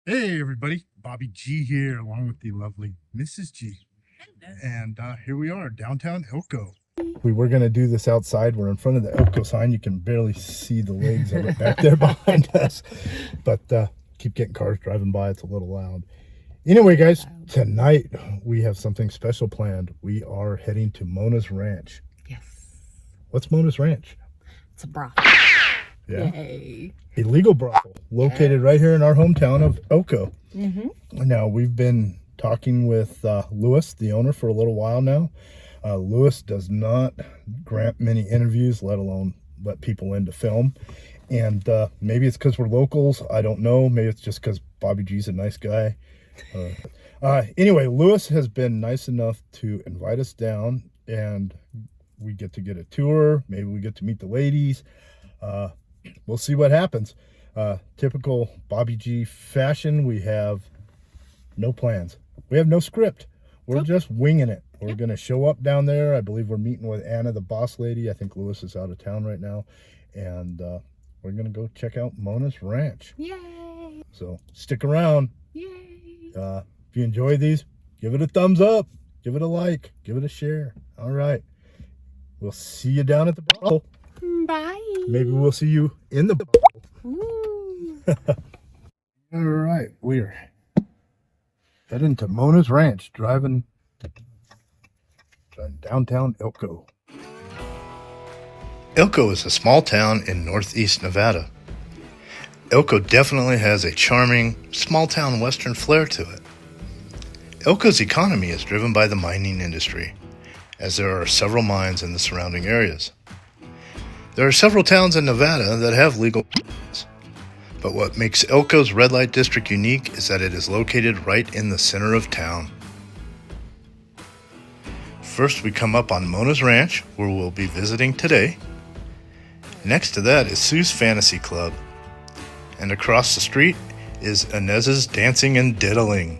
Hey everybody, Bobby G here, along with the lovely Mrs. G. And here we are, downtown Elko. We were going to do this outside. We're in front of the Elko sign. You can barely see the legs of it back there behind us. But keep getting cars driving by. It's a little loud. Anyway, guys, tonight we have something special planned. We are heading to Mona's Ranch. Yes. What's Mona's Ranch? It's a brothel. Yeah. Yay. A legal brothel located right here in our hometown of Elko. Now, we've been talking with Lewis, the owner, for a little while now. Lewis does not grant many interviews, let alone let people in to film. And maybe it's because we're locals. I don't know. Maybe it's just because Bobby G's a nice guy. Anyway, Lewis has been nice enough to invite us down, and we get to get a tour. Maybe we get to meet the ladies. We'll see what happens. Typical Bobby G fashion, we have no plans. We have no script. We're just winging it. We're going to show up down there. I believe we're meeting with Anna, the boss lady. I think Lewis is out of town right now. And we're going to go check out Mona's Ranch. Yay. So stick around. Yay. If you enjoy these, give it a thumbs up. Give it a like. Give it a share. All right. We'll see you down at the brothel. Bye. Maybe we'll see you in the All right, we're heading to Mona's Ranch, driving downtown Elko. Elko is a small town in northeast Nevada. Elko definitely has a charming, small-town western flair to it. Elko's economy is driven by the mining industry, as there are several mines in the surrounding areas. There are several towns in Nevada that have legal mines, but what makes Elko's red light district unique is that it is located right in the center of town. First, we come up on Mona's Ranch, where we'll be visiting today. Next to that is Sue's Fantasy Club, and across the street is Inez's Dancing and Diddling.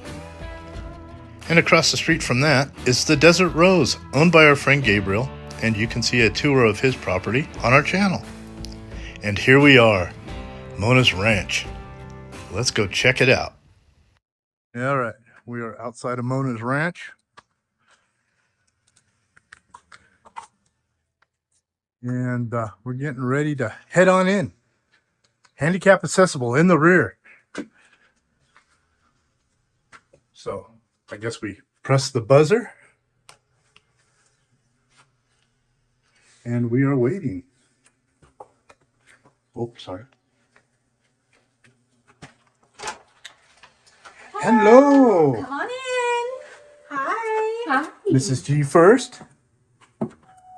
And across the street from that is the Desert Rose, owned by our friend Gabriel, and you can see a tour of his property on our channel. And here we are, Mona's Ranch. Let's go check it out. All right, we are outside of Mona's Ranch. And we're getting ready to head on in. Handicap accessible in the rear. So I guess we press the buzzer. And we are waiting. Oh, sorry. Hello. Come on in. Hi. Mrs. G first.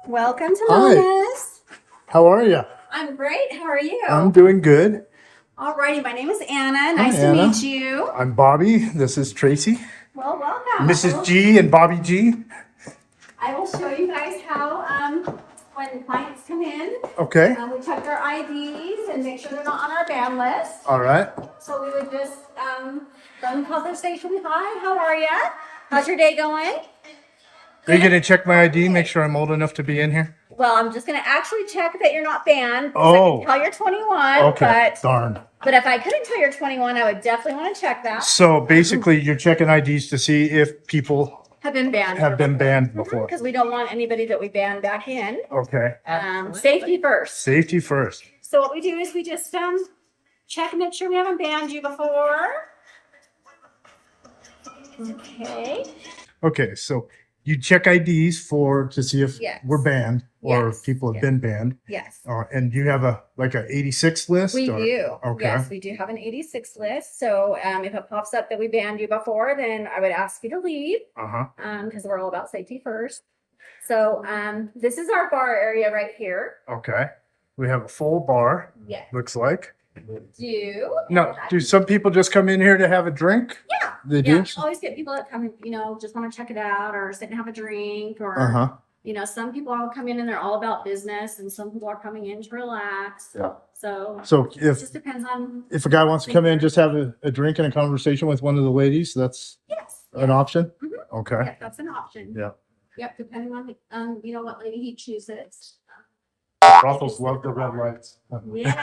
Welcome to Hi. Mona's. How are you? I'm great. How are you? I'm doing good. Alrighty, my name is Anna. Nice Hi, to Anna. meet you. I'm Bobby. This is Tracy. Well, welcome. Mrs. G and Bobby G. I will show you guys how when clients come in, Okay. we check their IDs and make sure they're not on our ban list. All right. So we would just phone conversation. Hi, how are you? How's your day going? Are you going to check my ID, make sure I'm old enough to be in here? Well, I'm just going to actually check that you're not banned. Oh. I can tell you're 21. Okay. Darn. But if I couldn't tell you're 21, I would definitely want to check that. So basically, you're checking IDs to see if people Have been banned. have been banned before. Because we don't want anybody that we ban back in. Okay. Safety first. Safety first. So what we do is we just check and make sure we haven't banned you before. Okay. Okay, so you check IDs to see if Yes. we're banned or Yes. people have Yes. been banned. Yes. And you have a 86 list? We or- do. Okay. Yes, we do have an 86 list. So if it pops up that we banned you before, then I would ask you to leave. Because we're all about safety first. So this is our bar area right here. Okay. We have a full bar, Yes. looks like. Do. No, do some people just come in here to have a drink? Yeah. They Yeah, do? you always get people that come, just want to check it out or sit and have a drink or, Uh-huh. some people all come in and they're all about business and some people are coming in to relax. Yeah. So So it if just depends on. a guy wants to come in, just have a drink and a conversation with one of the ladies, that's Yes. an option? Mhm. Okay. Yeah, that's an option. Yeah. Yep, depending on, what lady he chooses. Brothels love the red lights. Yes.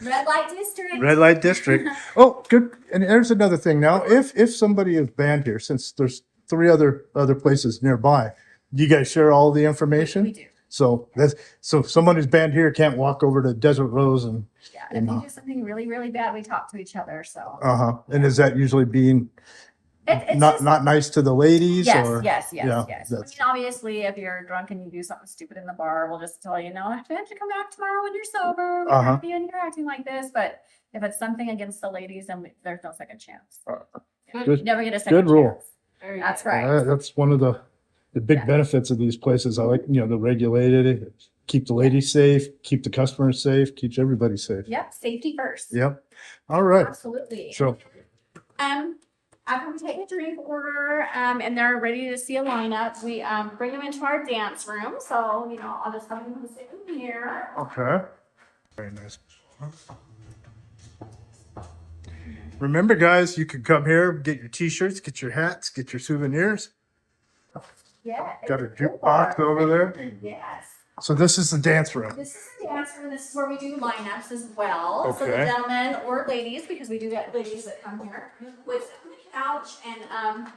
Red light district. Red light district. Oh, good. And there's another thing now. If somebody is banned here, since there's three other places nearby, do you guys share all the information? We do. So someone who's banned here can't walk over to Desert Rose and Yeah, and if you do something really, really bad, we talk to each other. So And is that usually being it's not just, not nice to the ladies? yes, or yes. yeah, I that's mean, obviously, if you're drunk and you do something stupid in the bar, we'll just tell you, no, I have to come back tomorrow when you're sober. We can't be in here acting like this. But if it's something against the ladies, then there's no second chance. good. You never get a second Good rule. chance. That's right. That's one of the big Yeah. benefits of these places. I like, the regulated, keep the ladies safe, keep the customers safe, keeps everybody safe. Yep, safety first. Yep. All right. Absolutely. So After we take a drink order, and they're ready to see a lineup, we bring them into our dance room. So, I'll just have them sit in here. okay. Very nice. Remember, guys, you can come here, get your t-shirts, get your hats, get your souvenirs. Yeah. Got a it's good jukebox bar. over there. Yes. So this is the dance room. This is the dance room. This is where we do lineups as well. So the Okay. gentlemen or ladies, because we do get ladies that come here, would sit on the couch and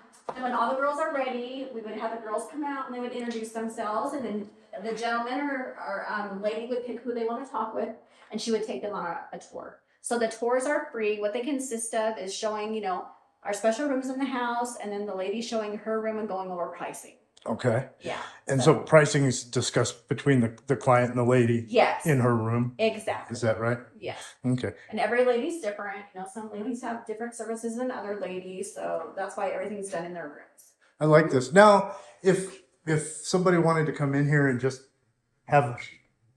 when all the girls are ready, we would have the girls come out and they would introduce themselves, and then the gentleman or lady would pick who they want to talk with, and she would take them on a tour. So the tours are free. What they consist of is showing, our special rooms in the house, and then the lady showing her room and going over pricing. Okay. Yeah. And so pricing is discussed between the client and the lady Yes. in her room. Exactly. Is that right? Yes. Okay. And every lady's different. Some ladies have different services than other ladies, so that's why everything's done in their rooms. I like this. Now, if somebody wanted to come in here and just have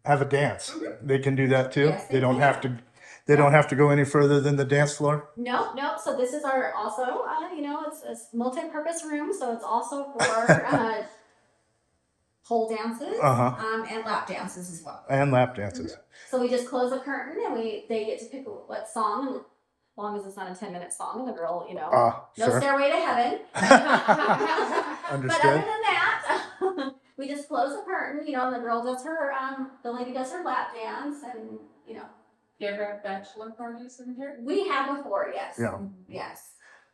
a dance, they can do that too. Yes, they they don't can. have to. They don't have to go any further than the dance floor. No. So this is our also, it's a multi-purpose room, so it's also for pole dances and lap dances as well. And lap dances. So we just close the curtain and they get to pick what song, and as long as it's not a 10-minute song, and the girl, no Sure. Stairway to Heaven. Understood. But other than that, we just close the curtain, and the girl does her, the lady does her lap dance, and Do you ever have bachelor parties in here? we have before, yes. Yeah. Yes.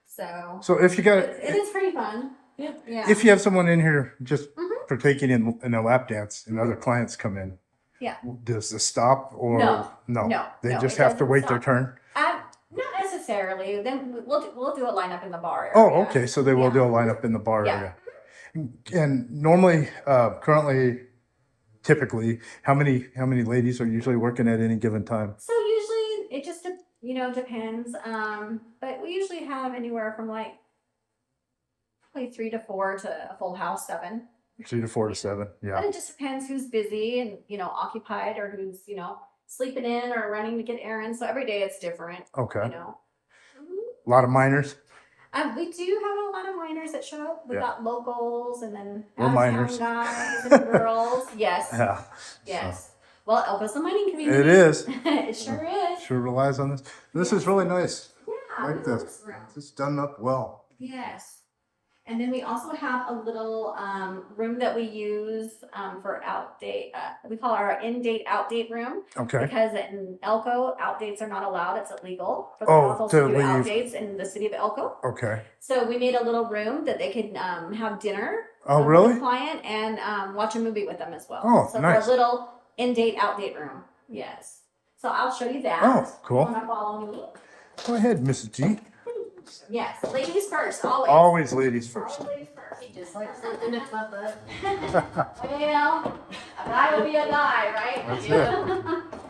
So So if you got it is pretty fun. Yeah. Yeah. if you have someone in here just partaking in a lap dance and other clients come in, Yeah. does this stop or No, They no, just it have to doesn't wait their stop. turn. Not necessarily. Then we'll do a lineup in the bar Oh, area. okay. So they will Yeah. do a lineup in the bar Yeah. area. And normally, currently, typically, how many ladies are usually working at any given time? So usually it just depends. But we usually have anywhere from like probably 3 to 4 to a full house 7. 3 to 4 to 7. But Yeah. it just depends who's busy and occupied, or who's sleeping in or running to get errands. So every day it's different. Okay. Mhm. A lot of miners. We do have a lot of minors that show up. We Yeah. got locals and then We're out-of-town miners. guys and girls. Yes. Yeah. Yes. Well, Elko's a mining community. It is. It sure is. Sure relies on this. This is really nice. Yeah. I like we love this. room. It's done up well. Yes. And then we also have a little room that we use for outdate. We call our in-date, outdate room. Okay. Because in Elko, outdates are not allowed. It's illegal for the Oh, brothels to to do leave. outdates in the city of Elko. Okay. So we made a little room that they could have dinner Oh, with really? the client and watch a movie with them as well. Oh, so nice. for a little in-date, outdate room. Yes. So I'll show you that. Oh, cool. You wanna follow me? Go ahead, Mrs. G. Yes. Ladies first, always. Always ladies first. Always ladies first. Just like something in my butt. Well, a guy will be a guy, right? That's it.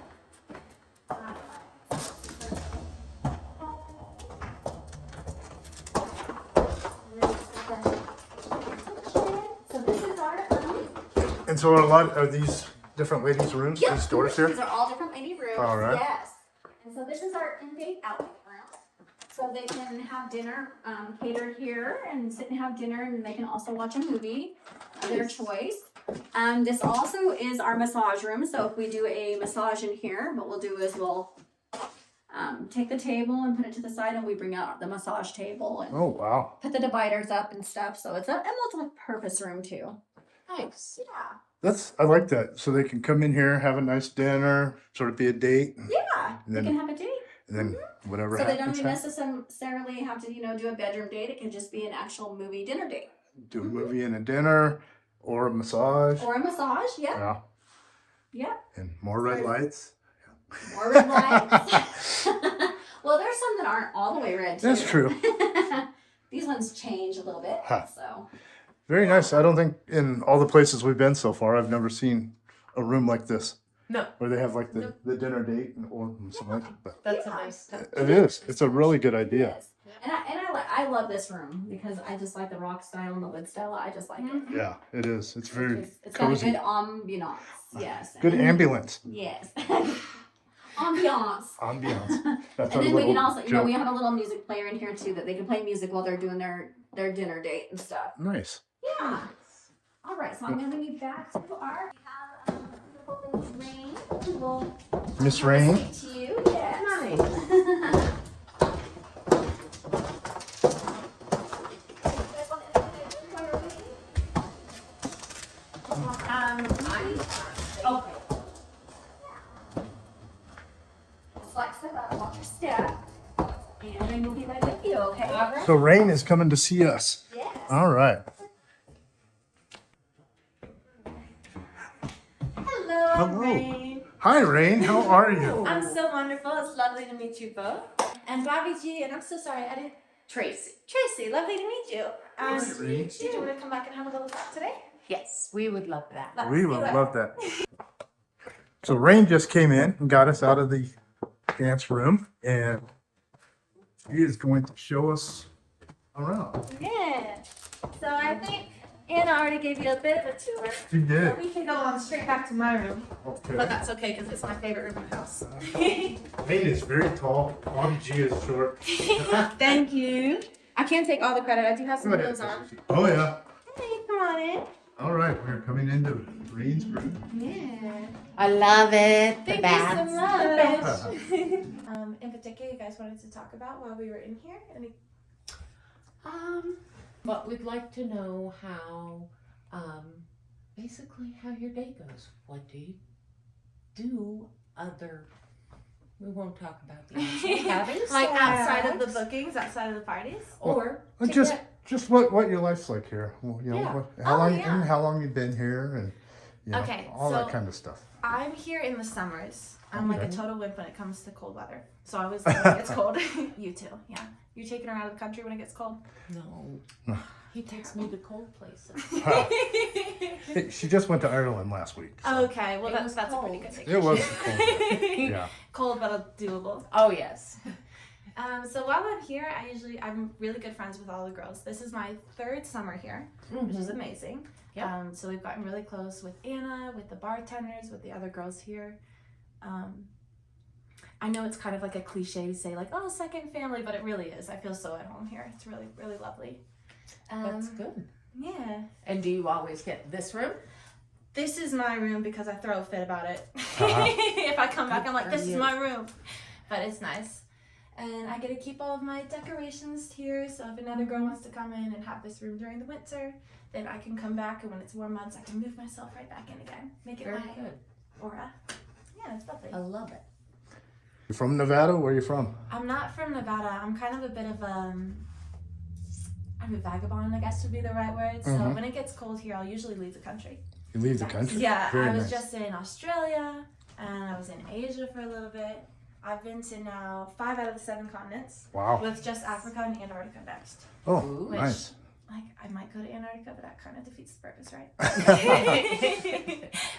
So this is our And so are these different ladies' rooms, Yep. these doors here? These are all different lady rooms. All right. Yes. And so this is our in-date outlet room. So they can have dinner catered here and sit and have dinner, and they can also watch a movie of their choice. This also is our massage room. So if we do a massage in here, what we'll do is we'll take the table and put it to the side, and we bring out the massage table and Oh, wow. put the dividers up and stuff. So it's a multi-purpose room too. Nice. Yeah. I like that. So they can come in here, have a nice dinner, sort of be a date, Yeah, And they then- can have a date. and then whatever So they don't happens, even happens. necessarily have to, do a bedroom date. It can just be an actual movie dinner date. Do a movie and a dinner, or a massage. Or a massage, yeah. Yeah, Yeah. and more red lights. More red lights. Well, there's some that aren't all the way red, too. That's true. These ones change a little bit, Huh. so. Very nice. I don't think in all the places we've been so far, I've never seen a room like this. No. Where they have like the dinner date or something like that. But That's Yeah. a nice touch. it is. It's a really good It idea. is. And I love this room because I just like the rock style and the wood style. I just like it. Yeah, it is. It's very It's got a cozy. good ambiance. Yes. Good And- ambulance. Yes. Ambiance. Ambiance. That's And our then we can little also, joke. we have a little music player in here too that they can play music while they're doing their dinner date and stuff. Nice. Yeah. All right, so I'm going to bring you back to our Rain. We'll Miss Rain. speak to you. Yes. Nice. Okay. Just like so that, watch your step. And then we'll be right with you, okay? All right. So Rain is coming to see us. Yes. All right. Hello, Hello. Rain. Hi, Rain. How are you? I'm so wonderful. It's lovely to meet you both. And Bobby G, and I'm so sorry, I didn't. Tracy. Tracy, lovely to meet you. Nice to meet Did you want to come back and have a little talk today? Yes, we would love that. Let's We do would it. love that. So Rain just came in and got us out of the dance room, and she is going to show us around. Yeah. So I think Anna already gave you a bit of a tour. She did. So we can go on straight back to my room. But Okay. that's okay because it's my favorite room in the house. Rain is very tall. Bobby G is short. Thank you. I can't take all the credit. I do have some heels on. Oh yeah. Hey, come on in. All right, we're coming into Rain's room. Yeah. I love it. Thank you so much. In particular, you guys wanted to talk about while we were in here? Any? But we'd like to know how, basically how your day goes. What do you do other, we won't talk about the actual having Like outside of the sex, bookings, outside of the parties? or Well, to just get- what your life's like here. Well, you know, Yeah. how Oh, long yeah. and how long you've been here, and you know, Okay, all that so- kind of stuff. I'm here in the summers. I'm like a Okay. total wimp when it comes to cold weather. So I always love when it gets cold. You too, yeah. You taking her out of the country when it gets cold? No. He takes me to cold places. Hey, she just went to Ireland last week. so Okay, well It that's was a pretty cold. good vacation. It was cold. Yeah. Cold but doable. Oh, yes. So while I'm here, I'm really good friends with all the girls. This is my third summer here, which is amazing. Yep. So we've gotten really close with Anna, with the bartenders, with the other girls here. I know it's kind of like a cliche to say like, oh, second family, but it really is. I feel so at home here. It's really, really lovely. That's good. Yeah. And do you always get this room? This is my room because I throw a fit about it. Uh-huh. If I come back, I'm like, for this is you. my room. But it's nice. And I get to keep all of my decorations here. So if another girl wants to come in and have this room during the winter, then I can come back. And when it's warm months, I can move myself right back in again. Make it Very my good. aura. Yeah, it's lovely. I love it. You're from Nevada? Where are you from? I'm not from Nevada. I'm kind of a bit of I'm a vagabond, I guess would be the right word. So Mhm. when it gets cold here, I'll usually leave the country. You leave the country? Yeah, Very I was nice. just in Australia and I was in Asia for a little bit. I've been to now 5 out of the 7 continents, Wow. with just Africa and Antarctica next. Oh, Ooh. Which, nice. like, I might go to Antarctica, but that kind of defeats the purpose, right?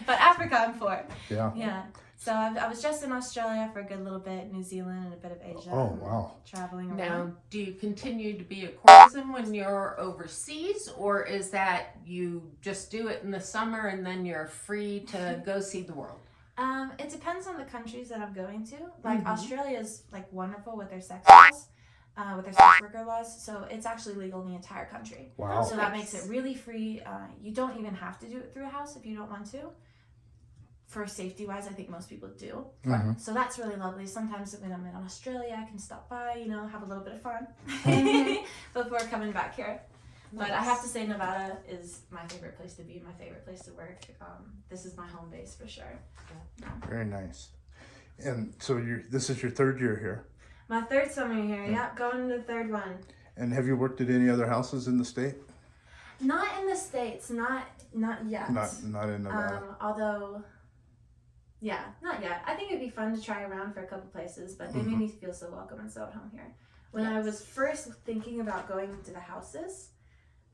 But Africa, I'm for. Yeah. Yeah. So I was just in Australia for a good little bit, New Zealand, and a bit of Asia. Oh, wow. Traveling around. Now, do you continue to be a courtesan when you're overseas, or is that you just do it in the summer and then you're free to go see the world? It depends on the countries that I'm going to. Like Mhm. Australia's like wonderful with their sex laws, with their sex worker laws. So it's actually legal in the entire country. Wow. So that makes it really free. You don't even have to do it through a house if you don't want to. For safety wise, I think most people do. Mhm. So that's really lovely. Sometimes when I'm in Australia, I can stop by, have a little bit of fun Mhm. before coming back here. But I have to say Nevada is my favorite place to be, my favorite place to work. This is my home base for sure. Very nice. And so this is your third year here. My third summer here, yep, going to the third one. And have you worked at any other houses in the state? Not in the States, not yet. Not in Nevada. Although, yeah, not yet. I think it'd be fun to try around for a couple places, but they made me feel so welcome and so at home here. When I was first thinking about going into the houses,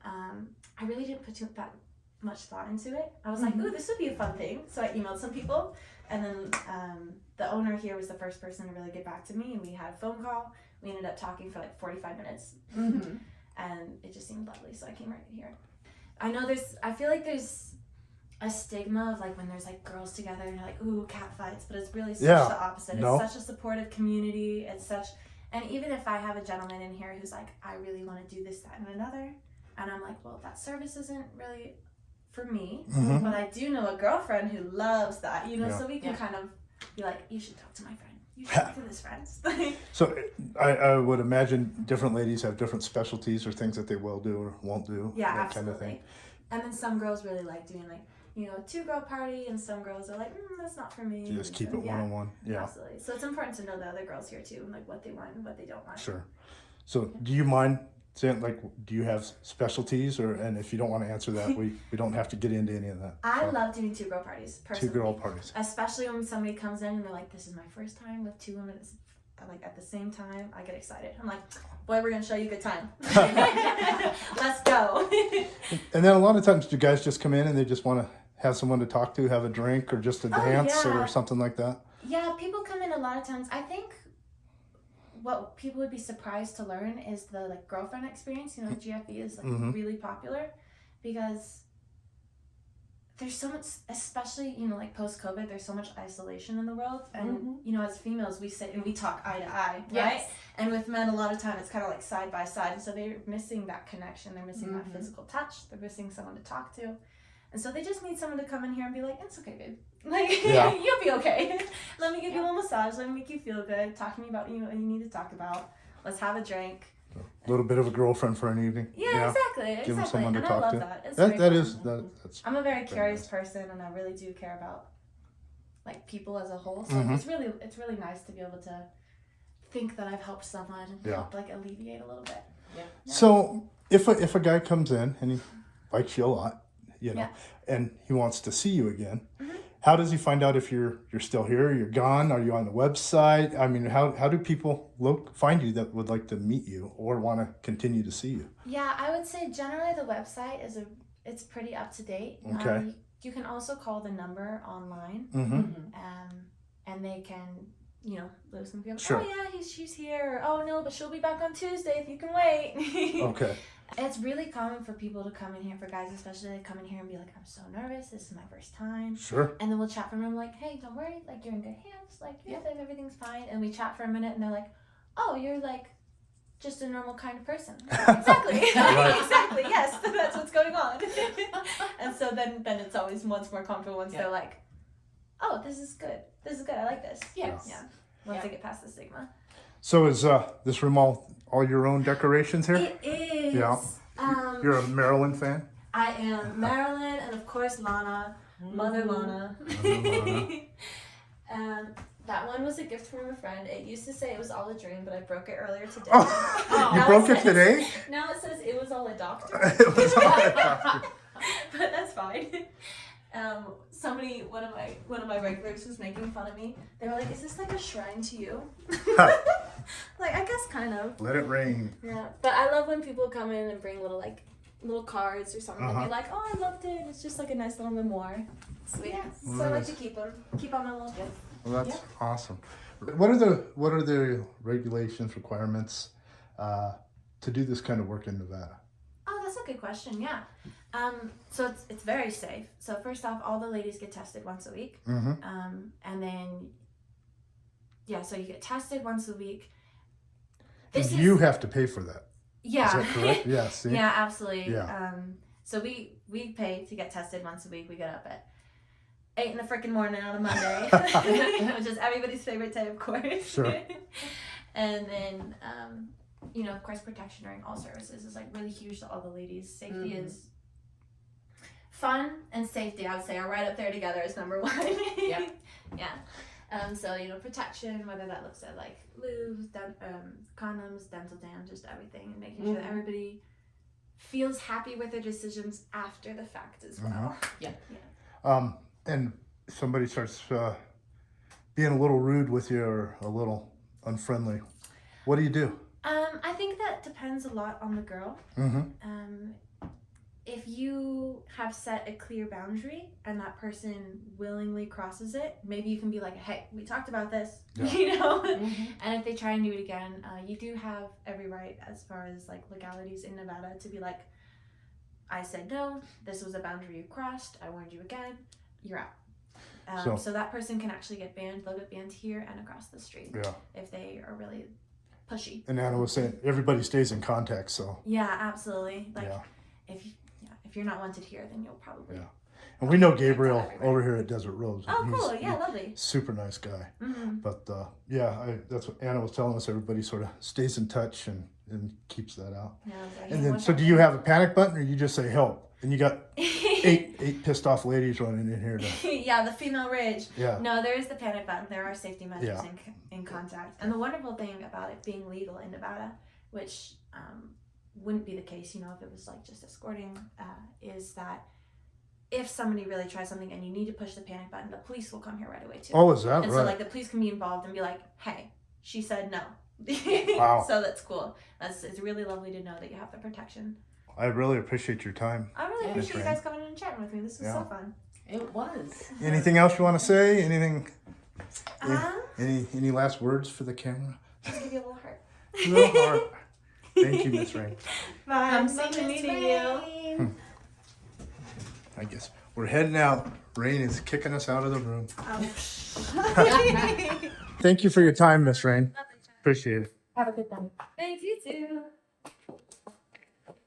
I really didn't put that much thought into it. I was like, ooh, this would be a fun thing. So I emailed some people, and then the owner here was the first person to really get back to me, and we had a phone call. We ended up talking for like 45 minutes, and it just seemed lovely, so I came right here. I feel like there's a stigma of like when there's like girls together and you're like, ooh, cat fights, but it's really such the opposite. It's such a supportive community. And even if I have a gentleman in here who's like, I really want to do this, that, and another, and I'm like, well, that service isn't really for me, but I do know a girlfriend who loves that, so we can kind of be like, you should talk to my friend. You should talk to this friend. So I would imagine different ladies have different specialties or things that they will do or won't do. Yeah, that absolutely. kind of thing. And then some girls really like doing like, a 2-girl party, and some girls are like, that's not for me. You just keep it one-on-one. Yeah. Absolutely. So it's important to know the other girls here too, and like what they want and what they don't want. Sure. So do you mind saying, like, do you have specialties, and if you don't want to answer that, we don't have to get into any of that. I love doing 2-girl parties, personally. 2-girl parties. Especially when somebody comes in and they're like, this is my first time with 2 women like at the same time. I get excited. I'm like, boy, we're gonna show you a good time. Let's go. And then a lot of times, do guys just come in and they just want to have someone to talk to, have a drink, or just a dance or something like that? Yeah, people come in a lot of times. I think what people would be surprised to learn is the like girlfriend experience. GFE is like really popular because there's so much, especially like post-COVID, there's so much isolation in the world, and as females we sit and we talk eye to eye, right? And with men, a lot of time it's kind of like side by side, and so they're missing that connection. They're missing that physical touch. They're missing someone to talk to. And so they just need someone to come in here and be like, it's okay, babe. Like, you'll be okay. Let me give you a little massage. Let me make you feel good. Talk to me about what you need to talk about. Let's have a drink. A little bit of a girlfriend for an evening. Yeah, exactly. Give them someone to and talk I love to. that. It's That's I'm a very curious nice person, and I really do care about like people as a whole. So it's really nice to be able to think that I've helped someone and help like alleviate a little bit. Yeah. So if a guy comes in and he likes you a lot, and he wants to see you again, how does he find out if you're still here, you're gone? Are you on the website? I mean, how do people find you that would like to meet you or want to continue to see you? Yeah, I would say generally the website it's pretty up to date. Okay. You can also call the number online, and they can listen to Sure. oh yeah, she's here. Or, oh no, but she'll be back on Tuesday if you can wait. Okay. It's really common for people to come in here, for guys especially, they come in here and be like, I'm so nervous, this is my first time. Sure. And then we'll chat for a minute, like, hey, don't worry, like, you're in good hands, like, everything's fine. And we chat for a minute, and they're like, oh, you're like just a normal kind of person. Exactly. Exactly, yes, that's what's going on. And so then it's always once more comfortable once they're like, oh, this is good, I like this. Yes. Yeah. Once they get past the stigma. So is this room all your own decorations here? It is. Yeah. You're a Maryland fan? I am Marilyn, and of course Lana, Mother Lana. That one was a gift from a friend. It used to say it was all a dream, but I broke it earlier today. You broke it today? Now it says it was all a doctor. It was all a doctor. But that's fine. One of my regulars was making fun of me. They were like, "Is this like a shrine to you?" Like, I guess kind of. Let it rain. Yeah, but I love when people come in and bring little cards or something and be like, "Oh, I loved it." It's just like a nice little memoir. Sweet. Yeah. So I like to keep them. Keep on my little gift. Well, that's awesome. What are the regulations, requirements to do this kind of work in Nevada? Oh, that's a good question. Yeah. So it's very safe. So first off, all the ladies get tested once a week. And then so you get tested once a week. You have to pay for that. Yeah. Is that correct? Yeah. See? Yeah, absolutely. Yeah. So we pay to get tested once a week. We get up at 8 in the freaking morning on a Monday, which is everybody's favorite day, of course. Sure. And then you know, of course, protection during all services is like really huge to all the ladies. Safety is fun and safety, I would say, are right up there together as number one. Yeah. Yeah. So, you know, protection, whether that looks at like lubes, condoms, dental dam, just everything, and making sure that everybody feels happy with their decisions after the fact as well. Yeah. And somebody starts being a little rude with you or a little unfriendly. What do you do? I think that depends a lot on the girl. If you have set a clear boundary and that person willingly crosses it, maybe you can be like, hey, we talked about this, you know? And if they try and do it again, you do have every right as far as like legalities in Nevada to be like, I said no, this was a boundary you crossed, I warned you again, you're out. So that person can actually get banned. They'll get banned here and across the street if they are really pushy. And Anna was saying everybody stays in contact, so. Yeah, absolutely. Like if you're not wanted here, then you'll probably. Yeah. And we know Gabriel over here at Desert Rose. Oh, cool. Yeah, lovely. Super nice guy. But that's what Anna was telling us. Everybody sort of stays in touch and keeps that out. Yeah, and then, so do you have a panic button, or you just say help? And you got eight pissed off ladies running in here to. Yeah, the female rage. Yeah. No, there is the panic button. There are safety measures in contact. And the wonderful thing about it being legal in Nevada, which wouldn't be the case, you know, if it was like just escorting, is that if somebody really tries something and you need to push the panic button, the police will come here right away too. Oh, is that and right? So like the police can be involved and be like, hey, she said no. Wow. So that's cool. It's really lovely to know that you have the protection. I really appreciate your time. I really appreciate you guys coming in and chatting with me. This was so fun. It was. Anything else you want to say? Anything? Any last words for the camera? Just give you a little heart. Little heart. Thank you, Miss Rain. Bye. I'm lovely meeting you. I guess we're heading out. Rain is kicking us out of the room. Thank you for your time, Miss Rain. Appreciate it. Have a good night. Thanks, you too.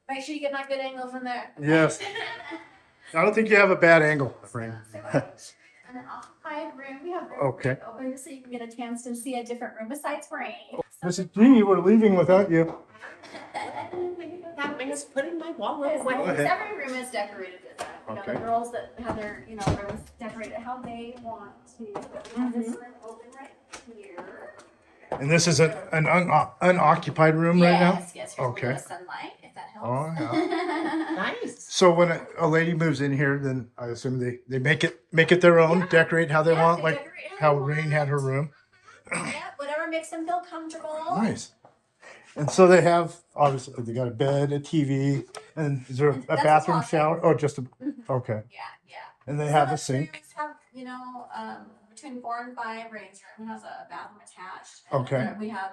Make sure you get my good angles in there. Yes. I don't think you have a bad angle, Rain. And then occupied room, we have room Okay. open so you can get a chance to see a different room besides Rain. Mrs. G, we're leaving without you. That means putting my wallet away. Every room is decorated different. You know, the girls that have their, rooms decorated how they want to. This room open right here. And this is an unoccupied room right now? Yes, here's Okay. a little sunlight, if that helps. Oh, yeah. Nice. So when a lady moves in here, then I assume they make it their own, decorate how they want, they like decorate how they Rain had her room. Yeah, whatever makes them feel comfortable. Nice. And so they have, obviously, they got a bed, a TV, and is there a That's a bathroom closet. shower? Oh, just a, okay. Yeah. And they have a Some of the sink. rooms have, between 4 and 5, Rain's room has a bathroom attached. Okay. And we have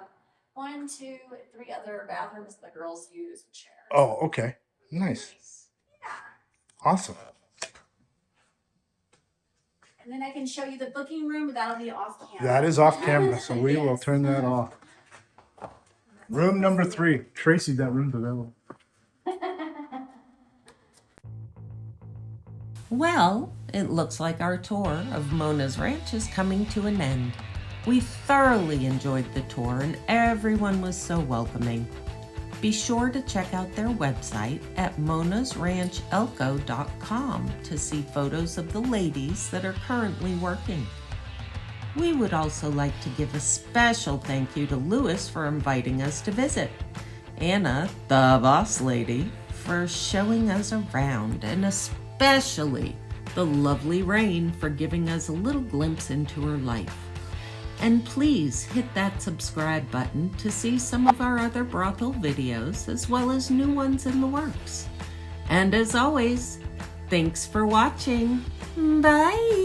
1, 2, 3 other bathrooms the girls use and share. Oh, okay. Nice. Yeah. Awesome. And then I can show you the booking room, but that'll be off camera. That is off camera, so we will turn that off. Room number 3. Tracy, that room's available. Well, it looks like our tour of Mona's Ranch is coming to an end. We thoroughly enjoyed the tour and everyone was so welcoming. Be sure to check out their website at monasranchelko.com to see photos of the ladies that are currently working. We would also like to give a special thank you to Lewis for inviting us to visit, Anna, the boss lady, for showing us around, and especially the lovely Rain for giving us a little glimpse into her life. And please hit that subscribe button to see some of our other brothel videos as well as new ones in the works. And as always, thanks for watching. Bye!